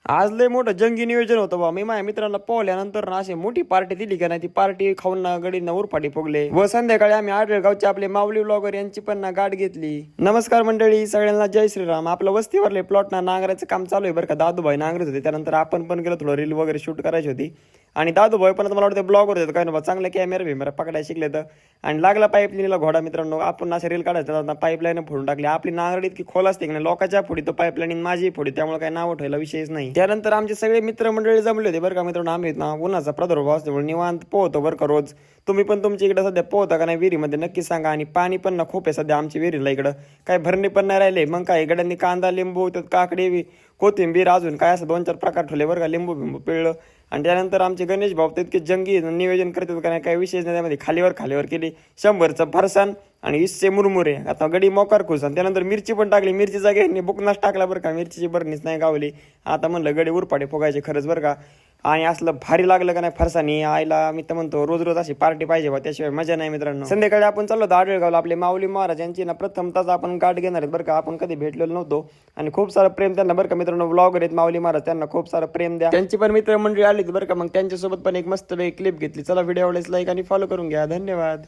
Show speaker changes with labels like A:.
A: आज लय मोठं जंगी नियोजन होतं बा. मी माझ्या मित्रांना पोहल्यानंतर ना अशी मोठी पार्टी दिली का नाही, ती पार्टी खाऊन ना गडीनं उरपाटी फुगले. व संध्याकाळी आम्ही आडळगावचे आपले माऊली व्लॉगर यांची पण ना गाठ घेतली. नमस्कार मंडळी, सगळ्यांना जय श्रीराम. आपलं वस्तीवरले प्लॉट ना नांगराचं काम चालू आहे बरं का. दादूभाई नांगरत होते, त्यानंतर आपण पण गेलो, थोडं रील वगैरे शूट करायची होती. आणि दादूभाई पण मला वाटतं ब्लॉगर होते काय ना, चांगले कॅमेरा बिमेरा पकडायला शिकले तर. आणि लागला पाईपलाईनला घोडा मित्रांनो. आपण असे रील काढायचं, पाईपलाईन फोडून टाकली. आपली नांगरडी इतकी खोल असते की नाही, लोकांच्या फोडी तो पाईपलाईन माझी फोडी, त्यामुळे काही नाव ठेवायला विषयच नाही. त्यानंतर आमचे सगळे मित्रमंडळी जमले होते बरं का मित्रांनो. आम्ही ना उन्हाचा प्रादुर्भाव असल्यामुळे निवांत पोहतो बरं का रोज. तुम्ही पण तुमच्या इकडे सध्या पोहता का नाही विहिरीमध्ये नक्की सांगा. आणि पाणी पण ना खूप आहे सध्या आमच्या विहिरीला इकडं. काही भरणे पण नाही राहिले. मग काय गड्यांनी कांदा लिंबू त्यात काकडी कोथिंबीर अजून काय असं 2-4 प्रकार ठेवले बरं का. लिंबू बिंबू पिळलं. आणि त्यानंतर आमचे गणेश भाऊ तितके जंगी नियोजन करतात का नाही, काही विशेष नाही. त्यामध्ये खालीवर केली 100चं फरसाण आणि 20 मुरमुरे. आता गडी मोकार खुश. आणि त्यानंतर मिरची पण टाकली. मिरची जागे बुकनाच टाकला बरं का. मिरचीची बरणीच नाही गावली. आता म्हणलं गडी उरपाटे फुगायचे खरंच बरं का. आणि असलं भारी लागलं का नाही फरसाणी आईला. मी तर म्हणतो रोज अशी पार्टी पाहिजे बा, त्याशिवाय मजा नाही मित्रांनो. संध्याकाळी आपण चाललो आडळगावला. आपले माऊली महाराज यांची ना प्रथमतच आपण गाठ घेणार आहेत बरं का. आपण कधी भेटलेलो नव्हतो. आणि खूप सारं प्रेम त्यांना बरं का मित्रांनो. व्लॉगर आहेत माऊली महाराज, त्यांना खूप सारं प्रेम द्या. त्यांची पण मित्रमंडळी आली बरं का. मग त्यांच्यासोबत पण एक मस्त क्लिप घेतली. चला व्हिडिओ आवडल्यास लाईक आणि फॉलो करून घ्या. धन्यवाद.